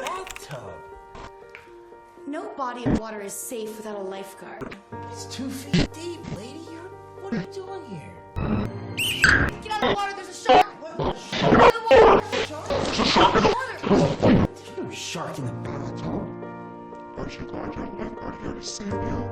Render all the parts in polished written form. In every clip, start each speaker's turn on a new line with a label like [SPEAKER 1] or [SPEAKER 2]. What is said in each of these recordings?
[SPEAKER 1] bathtub.
[SPEAKER 2] No body of water is safe without a lifeguard.
[SPEAKER 1] It's 2 feet deep, lady. What are you doing here?
[SPEAKER 2] Get out of the water, there's a shark!
[SPEAKER 1] What?
[SPEAKER 2] Get out of the water!
[SPEAKER 1] There's a shark in the water! There's no shark in the bathtub.
[SPEAKER 3] Aren't you glad your lifeguard here to save you?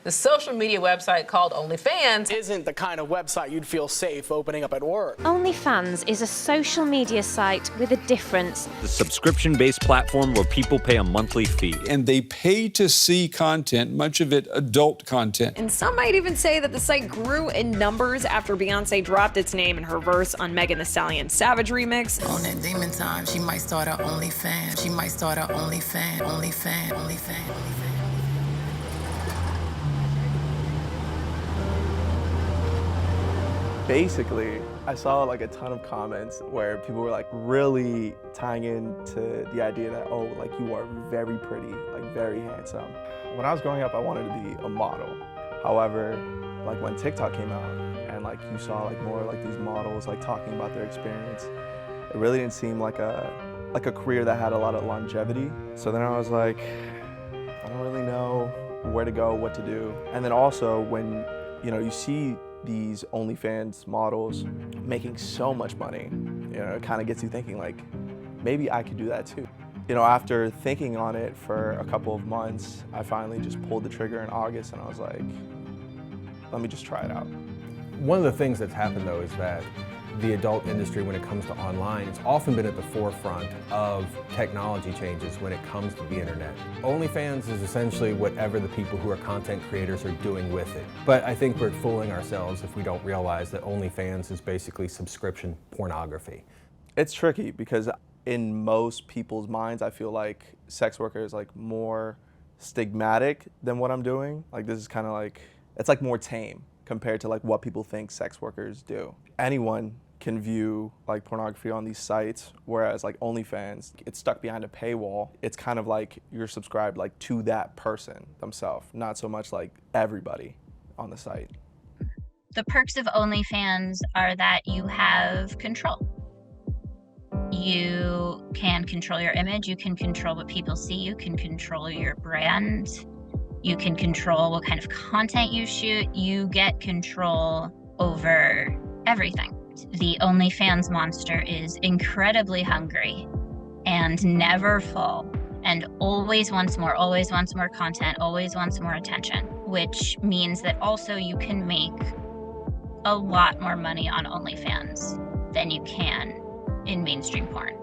[SPEAKER 4] The social media website called OnlyFans
[SPEAKER 5] isn't the kind of website you'd feel safe opening up at work.
[SPEAKER 6] OnlyFans is a social media site with a difference.
[SPEAKER 7] The subscription-based platform where people pay a monthly fee.
[SPEAKER 8] And they pay to see content, much of it adult content.
[SPEAKER 9] And some might even say that the site grew in numbers after Beyonce dropped its name in her verse on Megan Thee Stallion's Savage remix.
[SPEAKER 10] On that demon time, she might start her OnlyFans. She might start her OnlyFans, OnlyFans, OnlyFans, OnlyFans.
[SPEAKER 11] Basically, I saw like a ton of comments where people were like really tying into the idea that, oh, like you are very pretty, like very handsome. When I was growing up, I wanted to be a model. However, like when TikTok came out and like you saw like more like these models like talking about their experience, it really didn't seem like a career that had a lot of longevity. So then I was like, I don't really know where to go, what to do. And then also when, you know, you see these OnlyFans models making so much money, you know, it kind of gets you thinking like, maybe I could do that too. You know, after thinking on it for a couple of months, I finally just pulled the trigger in August and I was like, let me just try it out.
[SPEAKER 12] One of the things that's happened though is that the adult industry, when it comes to online, it's often been at the forefront of technology changes when it comes to the internet. OnlyFans is essentially whatever the people who are content creators are doing with it. But I think we're fooling ourselves if we don't realize that OnlyFans is basically subscription pornography.
[SPEAKER 11] It's tricky because in most people's minds, I feel like sex worker is like more stigmatic than what I'm doing. Like this is kind of like, it's like more tame compared to like what people think sex workers do. Anyone can view like pornography on these sites, whereas like OnlyFans, it's stuck behind a paywall. It's kind of like you're subscribed like to that person themselves, not so much like everybody on the site.
[SPEAKER 13] The perks of OnlyFans are that you have control. You can control your image, you can control what people see, you can control your brand, you can control what kind of content you shoot, you get control over everything. The OnlyFans monster is incredibly hungry and never full and always wants more content, always wants more attention, which means that also you can make a lot more money on OnlyFans than you can in mainstream porn.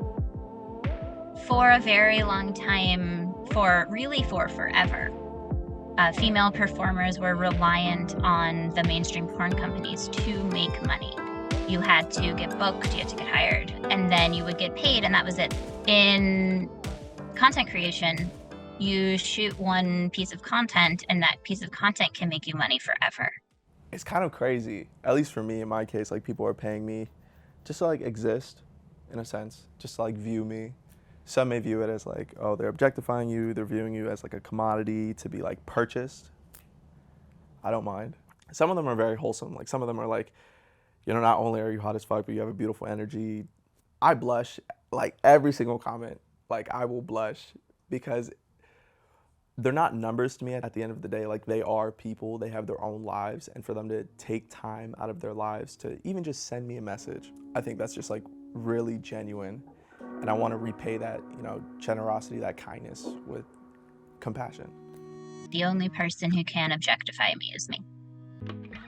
[SPEAKER 13] For a very long time, for forever, female performers were reliant on the mainstream porn companies to make money. You had to get booked, you had to get hired, and then you would get paid, and that was it. In content creation, you shoot one piece of content, and that piece of content can make you money forever.
[SPEAKER 11] It's kind of crazy, at least for me, in my case, like people are paying me just to like exist, in a sense, just to like view me. Some may view it as like, oh, they're objectifying you, they're viewing you as like a commodity to be like purchased. I don't mind. Some of them are very wholesome, like some of them are like, you know, not only are you hot as fuck, but you have a beautiful energy. I blush, like every single comment, like I will blush because they're not numbers to me at the end of the day. Like they are people, they have their own lives, and for them to take time out of their lives to even just send me a message, I think that's just like really genuine. And I want to repay that, you know, generosity, that kindness with compassion.
[SPEAKER 13] The only person who can objectify me is me.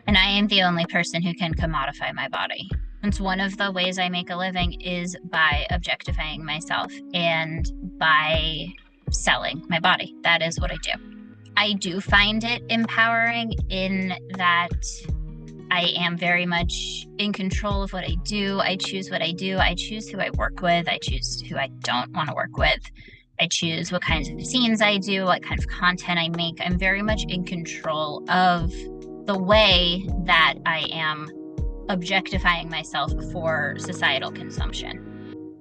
[SPEAKER 13] And I am the only person who can commodify my body. It's one of the ways I make a living is by objectifying myself and by selling my body. That is what I do. I do find it empowering in that I am very much in control of what I do. I choose what I do. I choose who I work with. I choose who I don't want to work with. I choose what kinds of scenes I do, what kind of content I make. I'm very much in control of the way that I am objectifying myself for societal consumption.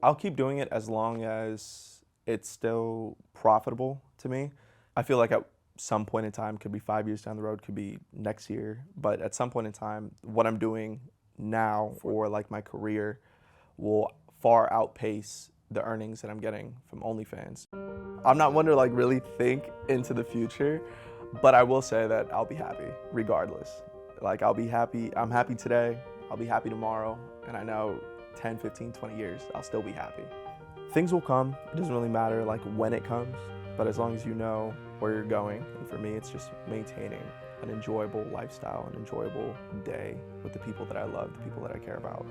[SPEAKER 11] I'll keep doing it as long as it's still profitable to me. I feel like at some point in time, could be 5 years down the road, could be next year, but at some point in time, what I'm doing now for like my career will far outpace the earnings that I'm getting from OnlyFans. I'm not one to like really think into the future, but I will say that I'll be happy regardless. Like I'll be happy, I'm happy today, I'll be happy tomorrow, and I know 10, 15, 20 years, I'll still be happy. Things will come, it doesn't really matter like when it comes, but as long as you know where you're going, and for me it's just maintaining an enjoyable lifestyle, an enjoyable day with the people that I love, the people that I care about.